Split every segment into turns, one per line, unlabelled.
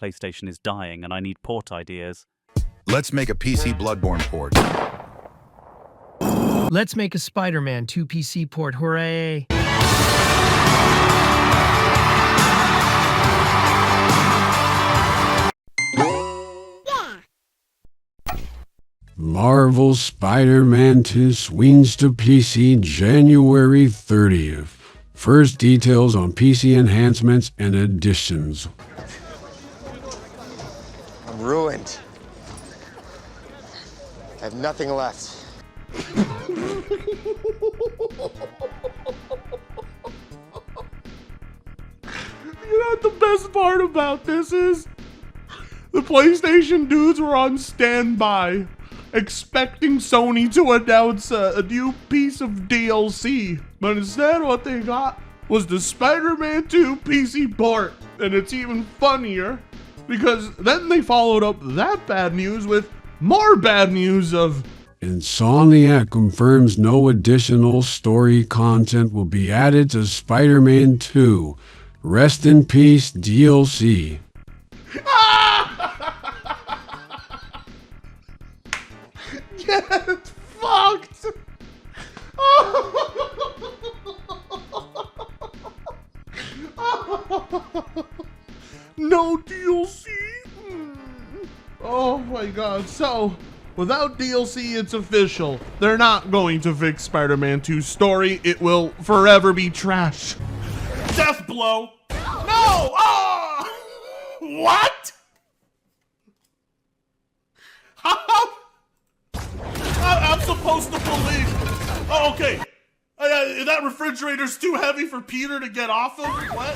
PlayStation is dying and I need port ideas.
Let's make a PC Bloodborne port.
Let's make a Spiderman 2 PC port, hooray!
Marvel Spider-Man 2 swings to PC January 30th. First details on PC enhancements and additions.
I'm ruined. I have nothing left.
You know what the best part about this is? The PlayStation dudes were on standby, expecting Sony to announce a new piece of DLC. But instead, what they got was the Spider-Man 2 PC port. And it's even funnier because then they followed up that bad news with more bad news of
Insomniac confirms no additional story content will be added to Spider-Man 2. Rest in peace, DLC.
Get fucked! No DLC? Oh my god. So, without DLC, it's official. They're not going to fix Spider-Man 2's story. It will forever be trash. Death blow. No! Oh! What? I'm supposed to believe. Oh, okay. That refrigerator's too heavy for Peter to get off of? What?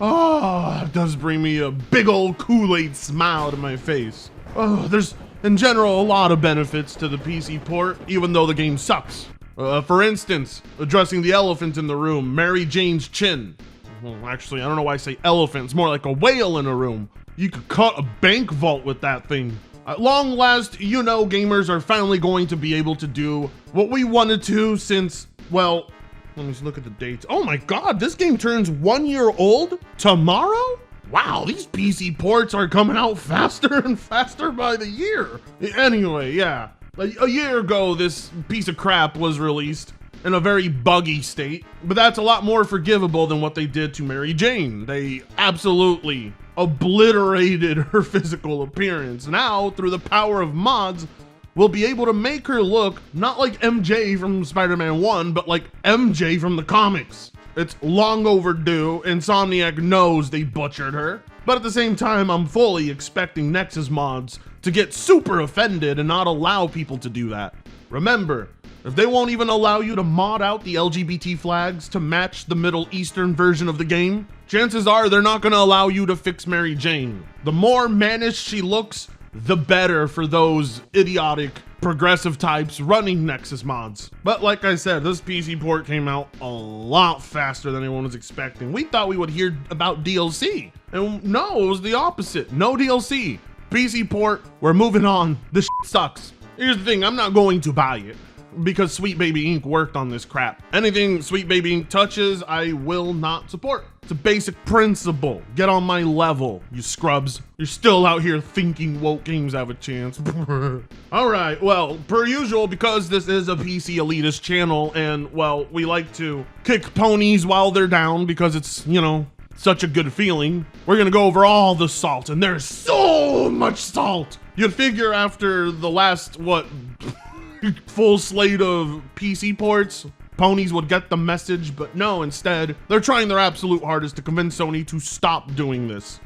Oh, it does bring me a big old Kool-Aid smile to my face. Oh, there's, in general, a lot of benefits to the PC port, even though the game sucks. For instance, addressing the elephant in the room, Mary Jane's chin. Well, actually, I don't know why I say elephant. It's more like a whale in a room. You could cut a bank vault with that thing. At long last, you know, gamers are finally going to be able to do what we wanted to since, well, let me look at the dates. Oh my god, this game turns 1 year old tomorrow? Wow, these PC ports are coming out faster and faster by the year. Anyway, yeah, a year ago, this piece of crap was released in a very buggy state, but that's a lot more forgivable than what they did to Mary Jane. They absolutely obliterated her physical appearance. Now, through the power of mods, we'll be able to make her look not like MJ from Spider-Man 1, but like MJ from the comics. It's long overdue. Insomniac knows they butchered her, but at the same time, I'm fully expecting Nexus mods to get super offended and not allow people to do that. Remember, if they won't even allow you to mod out the LGBT flags to match the Middle Eastern version of the game, chances are they're not going to allow you to fix Mary Jane. The more mannish she looks, the better for those idiotic progressive types running Nexus mods. But like I said, this PC port came out a lot faster than anyone was expecting. We thought we would hear about DLC, and no, it was the opposite. No DLC. PC port, we're moving on. This sucks. Here's the thing, I'm not going to buy it, because Sweet Baby Inc. worked on this crap. Anything Sweet Baby Inc. touches, I will not support. It's a basic principle. Get on my level, you scrubs. You're still out here thinking woke games have a chance. All right, well, per usual, because this is a PC elitist channel, and, well, we like to kick ponies while they're down because it's, you know, such a good feeling. We're gonna go over all the salt, and there's so much salt. You'd figure after the last, what, full slate of PC ports, ponies would get the message, but no, instead, they're trying their absolute hardest to convince Sony to stop doing this.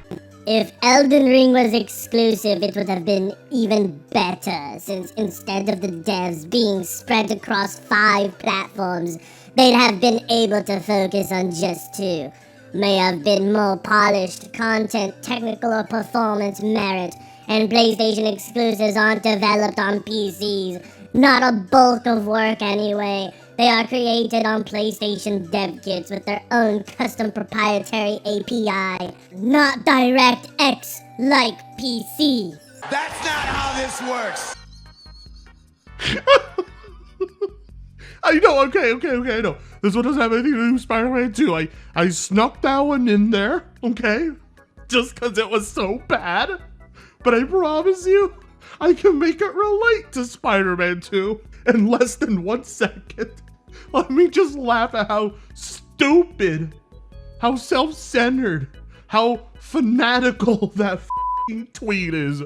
If Elden Ring was exclusive, it would have been even better, since instead of the devs being spread across 5 platforms, they'd have been able to focus on just 2. May have been more polished content, technical or performance merit, and PlayStation exclusives aren't developed on PCs. Not a bulk of work anyway. They are created on PlayStation dev kits with their own custom proprietary API. Not DirectX like PC.
That's not how this works.
I know, okay, I know. This one doesn't have anything to do with Spider-Man 2. I snuck that one in there, okay? just because it was so bad. But I promise you, I can make it relate to Spider-Man 2 in less than 1 second. Let me just laugh at how stupid, how self-centered, how fanatical that f***ing tweet is.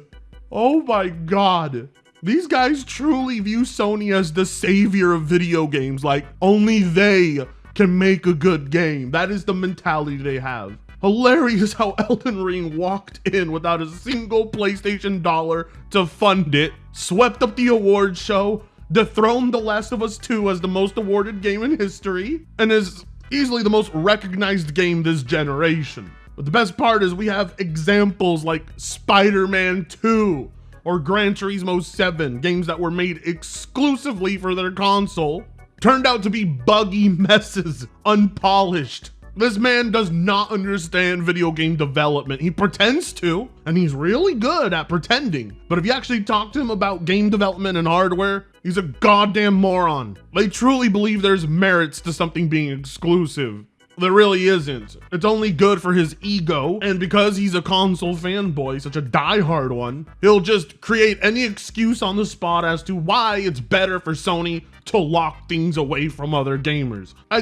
Oh my god. These guys truly view Sony as the savior of video games, like only they can make a good game. That is the mentality they have. Hilarious how Elden Ring walked in without a single PlayStation dollar to fund it, swept up the awards show, dethroned The Last of Us 2 as the most awarded game in history, and is easily the most recognized game this generation. But the best part is we have examples like Spider-Man 2 or Gran Turismo 7, games that were made exclusively for their console, turned out to be buggy messes, unpolished. This man does not understand video game development. He pretends to, and he's really good at pretending. But if you actually talk to him about game development and hardware, he's a goddamn moron. They truly believe there's merits to something being exclusive. There really isn't. It's only good for his ego, and because he's a console fanboy, such a diehard one, he'll just create any excuse on the spot as to why it's better for Sony to lock things away from other gamers. I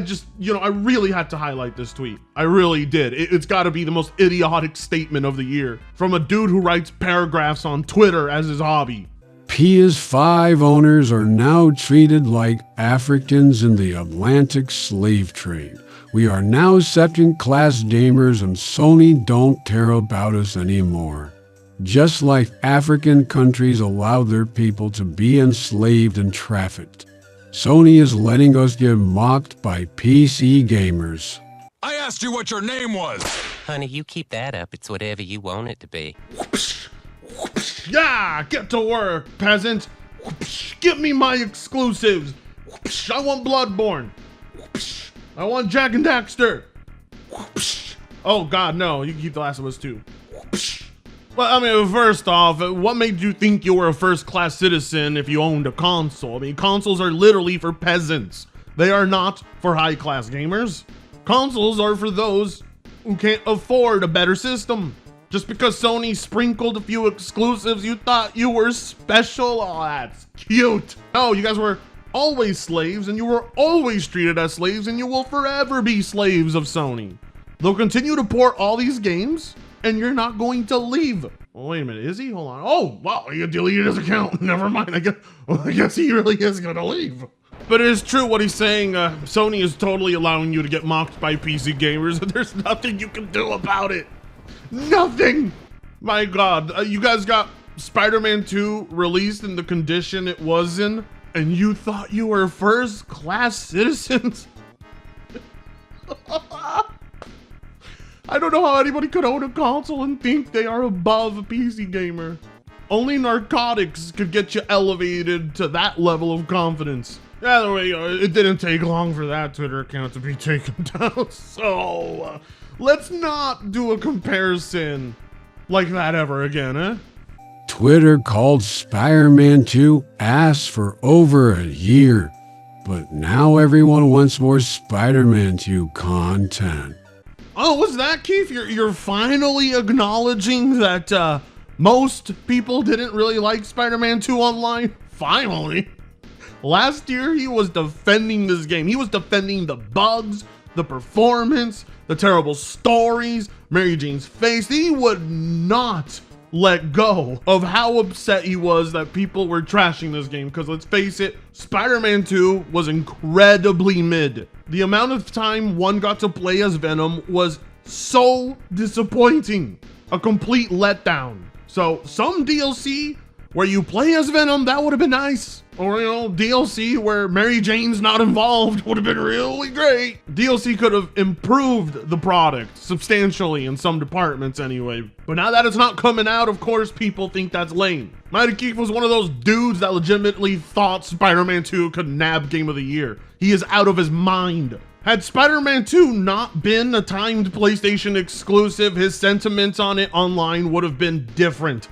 really had to highlight this tweet. I really did. It's gotta be the most idiotic statement of the year from a dude who writes paragraphs on Twitter as his hobby.
PS5 owners are now treated like Africans in the Atlantic slave trade. We are now second-class gamers and Sony don't care about us anymore. Just like African countries allow their people to be enslaved and trafficked, Sony is letting us get mocked by PC gamers.
I asked you what your name was!
Honey, you keep that up. It's whatever you want it to be.
Yeah, get to work, peasant. Give me my exclusives. I want Bloodborne. I want Jack and Daxter. Oh god, no, you can keep The Last of Us 2. Well, I mean, first off, what made you think you were a first-class citizen if you owned a console? I mean, consoles are literally for peasants. They are not for high-class gamers. Consoles are for those who can't afford a better system. Just because Sony sprinkled a few exclusives, you thought you were special? Oh, that's cute. No, you guys were always slaves, and you were always treated as slaves, and you will forever be slaves of Sony. They'll continue to port all these games, and you're not going to leave. Oh, wait a minute, is he? Hold on. Oh, wow, he deleted his account. Never mind, I guess he really is gonna leave. But it is true what he's saying. Sony is totally allowing you to get mocked by PC gamers, and there's nothing you can do about it. Nothing! My god, you guys got Spider-Man 2 released in the condition it was in, and you thought you were first-class citizens? I don't know how anybody could own a console and think they are above a PC gamer. Only narcotics could get you elevated to that level of confidence. Either way, it didn't take long for that Twitter account to be taken down, so let's not do a comparison like that ever again, eh?
Twitter called Spider-Man 2 ass for over a year, but now everyone wants more Spider-Man 2 content.
Oh, what's that, Keith? You're finally acknowledging that most people didn't really like Spider-Man 2 online? Finally. Last year, he was defending this game. He was defending the bugs, the performance, the terrible stories, Mary Jane's face. He would not let go of how upset he was that people were trashing this game, because let's face it, Spider-Man 2 was incredibly mid. The amount of time one got to play as Venom was so disappointing. A complete letdown. So some DLC where you play as Venom, that would have been nice. Or, DLC where Mary Jane's not involved would have been really great. DLC could have improved the product substantially in some departments anyway. But now that it's not coming out, of course, people think that's lame. Mighty Keith was one of those dudes that legitimately thought Spider-Man 2 could nab Game of the Year. He is out of his mind. Had Spider-Man 2 not been a timed PlayStation exclusive, his sentiments on it online would have been different.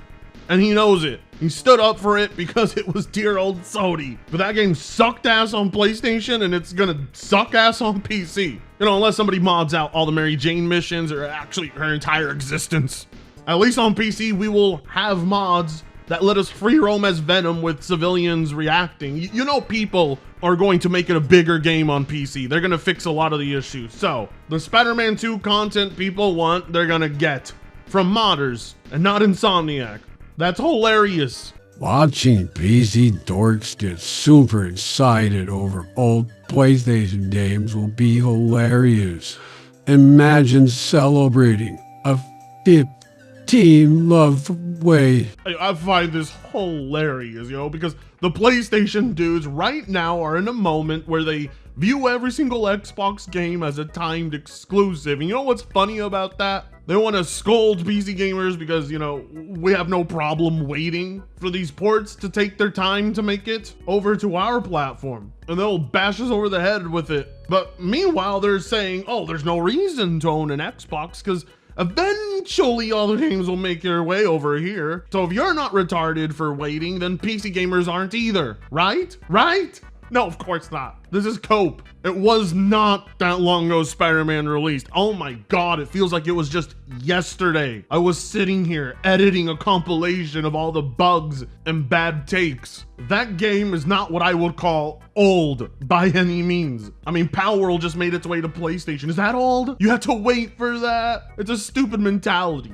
And he knows it. He stood up for it because it was dear old Sony. But that game sucked ass on PlayStation and it's gonna suck ass on PC. You know, unless somebody mods out all the Mary Jane missions or actually her entire existence. At least on PC, we will have mods that let us free roam as Venom with civilians reacting. You know, people are going to make it a bigger game on PC. They're gonna fix a lot of the issues. So the Spider-Man 2 content people want, they're gonna get from modders and not Insomniac. That's hilarious.
Watching PC dorks get super excited over old PlayStation games will be hilarious. Imagine celebrating a 15 love way.
I find this hilarious, you know, because the PlayStation dudes right now are in a moment where they view every single Xbox game as a timed exclusive. And you know what's funny about that? They want to scold PC gamers because, you know, we have no problem waiting for these ports to take their time to make it over to our platform. And they'll bash us over the head with it. But meanwhile, they're saying, oh, there's no reason to own an Xbox because eventually all the games will make their way over here. So if you're not retarded for waiting, then PC gamers aren't either, right? Right? No, of course not. This is cope. It was not that long ago Spider-Man released. Oh my God, it feels like it was just yesterday. I was sitting here editing a compilation of all the bugs and bad takes. That game is not what I would call old by any means. I mean, Power World just made its way to PlayStation. Is that old? You have to wait for that? It's a stupid mentality.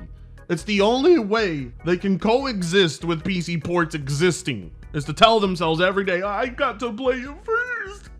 It's the only way they can coexist with PC ports existing, is to tell themselves every day, I got to play it first.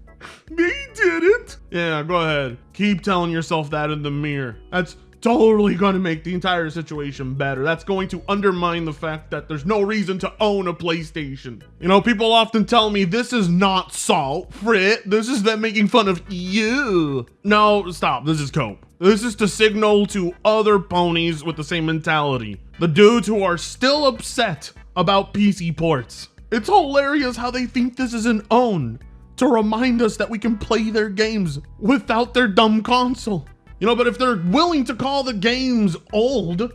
They didn't. Yeah, go ahead. Keep telling yourself that in the mirror. That's totally going to make the entire situation better. That's going to undermine the fact that there's no reason to own a PlayStation. You know, people often tell me this is not salt, Frit. This is them making fun of you. No, stop. This is cope. This is to signal to other ponies with the same mentality. The dudes who are still upset about PC ports. It's hilarious how they think this is an own to remind us that we can play their games without their dumb console. You know, but if they're willing to call the games old,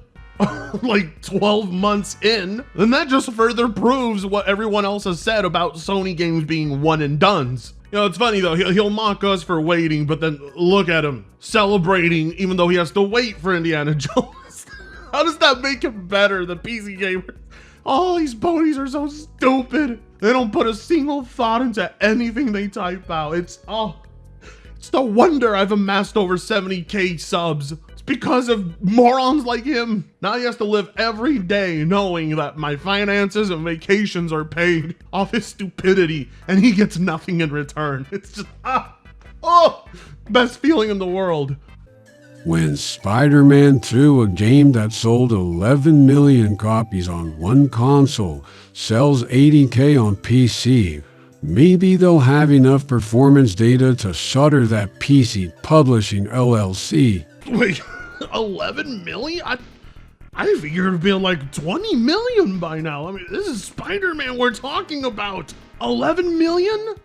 like 12 months in, then that just further proves what everyone else has said about Sony games being one and dones. You know, it's funny though, he'll mock us for waiting, but then look at him celebrating even though he has to wait for Indiana Jones. How does that make him better than PC gamers? All these ponies are so stupid. They don't put a single thought into anything they type out. It's no wonder I've amassed over 70K subs. It's because of morons like him. Now he has to live every day knowing that my finances and vacations are paid off his stupidity and he gets nothing in return. It's just, best feeling in the world.
When Spider-Man 2, a game that sold 11 million copies on one console, sells 80K on PC, maybe they'll have enough performance data to shutter that PC Publishing LLC.
Wait, 11 million? I figured it would be like 20 million by now. I mean, this is Spider-Man we're talking about. 11 million?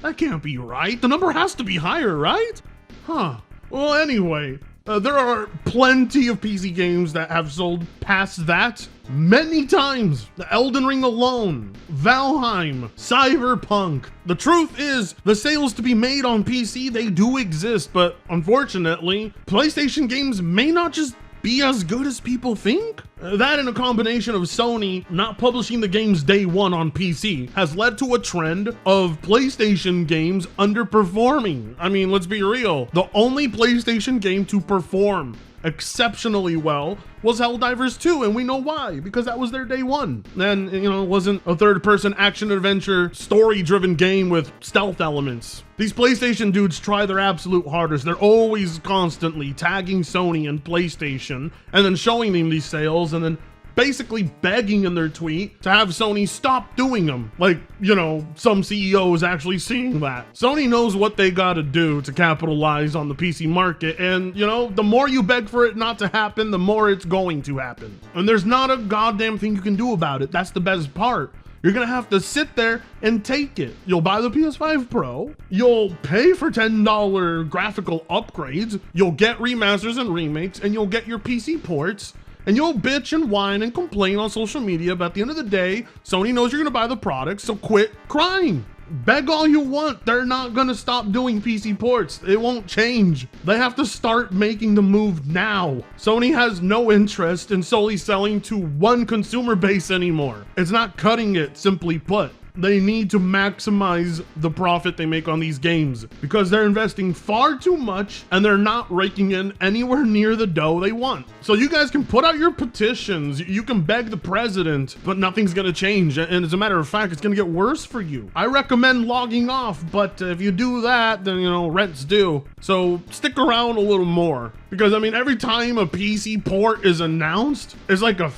That can't be right. The number has to be higher, right? Huh. Well, anyway, there are plenty of PC games that have sold past that many times. The Elden Ring alone, Valheim, Cyberpunk. The truth is, the sales to be made on PC, they do exist, but unfortunately, PlayStation games may not just be as good as people think. That and a combination of Sony not publishing the games day one on PC has led to a trend of PlayStation games underperforming. I mean, let's be real. The only PlayStation game to perform exceptionally well was Helldivers 2, and we know why, because that was their day one. And, you know, it wasn't a third-person action-adventure, story-driven game with stealth elements. These PlayStation dudes try their absolute hardest. They're always constantly tagging Sony and PlayStation, and then showing them these sales, and then basically begging in their tweet to have Sony stop doing them. Like, you know, some CEO is actually seeing that. Sony knows what they gotta do to capitalize on the PC market, and, you know, the more you beg for it not to happen, the more it's going to happen. And there's not a goddamn thing you can do about it. That's the best part. You're gonna have to sit there and take it. You'll buy the PS5 Pro, you'll pay for $10 graphical upgrades, you'll get remasters and remakes, and you'll get your PC ports, And you'll bitch and whine and complain on social media, but at the end of the day, Sony knows you're gonna buy the product, so quit crying. Beg all you want, they're not gonna stop doing PC ports. It won't change. They have to start making the move now. Sony has no interest in solely selling to one consumer base anymore. It's not cutting it, simply put. They need to maximize the profit they make on these games because they're investing far too much and they're not raking in anywhere near the dough they want. So you guys can put out your petitions, you can beg the president, but nothing's gonna change. And as a matter of fact, it's gonna get worse for you. I recommend logging off, but if you do that, then you know, rent's due. So stick around a little more because I mean, every time a PC port is announced, it's like a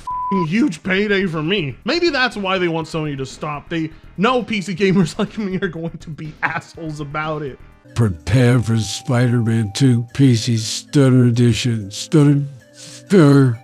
huge payday for me. Maybe that's why they want Sony to stop. They know PC gamers like me are going to be assholes about it.
Prepare for Spider-Man 2 PC Stunner Edition. Stunner.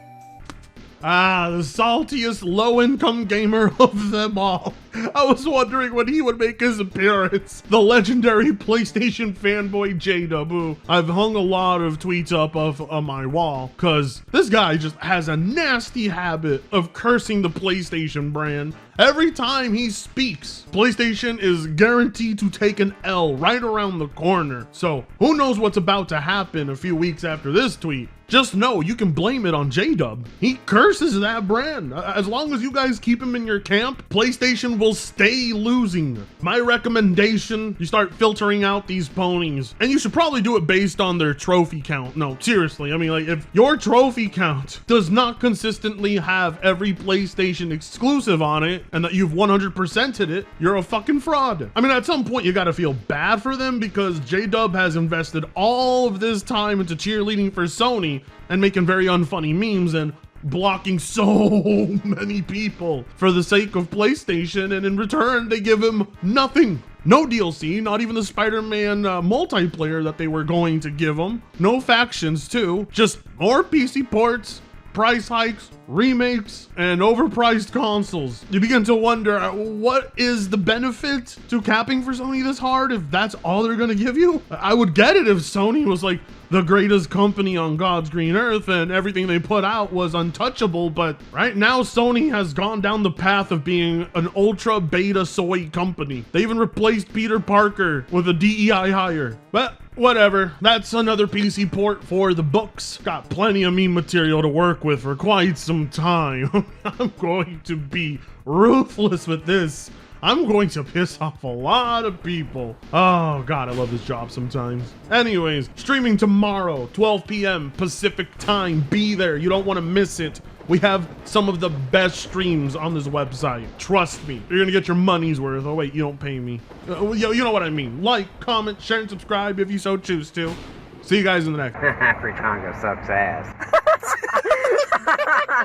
Ah, the saltiest low-income gamer of them all. I was wondering when he would make his appearance. The legendary PlayStation fanboy J-Dub, who I've hung a lot of tweets up of on my wall, cause this guy just has a nasty habit of cursing the PlayStation brand. Every time he speaks, PlayStation is guaranteed to take an L right around the corner. So who knows what's about to happen a few weeks after this tweet. Just know you can blame it on J-Dub. He curses that brand. As long as you guys keep him in your camp, PlayStation will stay losing. My recommendation, you start filtering out these ponies. And you should probably do it based on their trophy count. No, seriously, I mean, like, if your trophy count does not consistently have every PlayStation exclusive on it, and that you've 100%ed it, you're a fucking fraud. I mean, at some point you gotta feel bad for them because J-Dub has invested all of this time into cheerleading for Sony and making very unfunny memes and blocking so many people for the sake of PlayStation, and in return they give him nothing. No DLC, not even the Spider-Man multiplayer that they were going to give him. No factions too, just more PC ports, price hikes, remakes, and overpriced consoles. You begin to wonder, what is the benefit to capping for Sony this hard if that's all they're gonna give you? I would get it if Sony was like the greatest company on God's green earth and everything they put out was untouchable, but right now Sony has gone down the path of being an ultra beta soy company. They even replaced Peter Parker with a DEI hire. But whatever, that's another PC port for the books. Got plenty of meme material to work with for quite some time. I'm going to be ruthless with this. I'm going to piss off a lot of people. Oh God, I love this job sometimes. Anyways, streaming tomorrow, 12 p.m. Pacific time. Be there, you don't want to miss it. We have some of the best streams on this website. Trust me, you're gonna get your money's worth. Oh wait, you don't pay me. You know what I mean. Like, comment, share, and subscribe if you so choose to. See you guys in the next.
Free Congo sucks ass.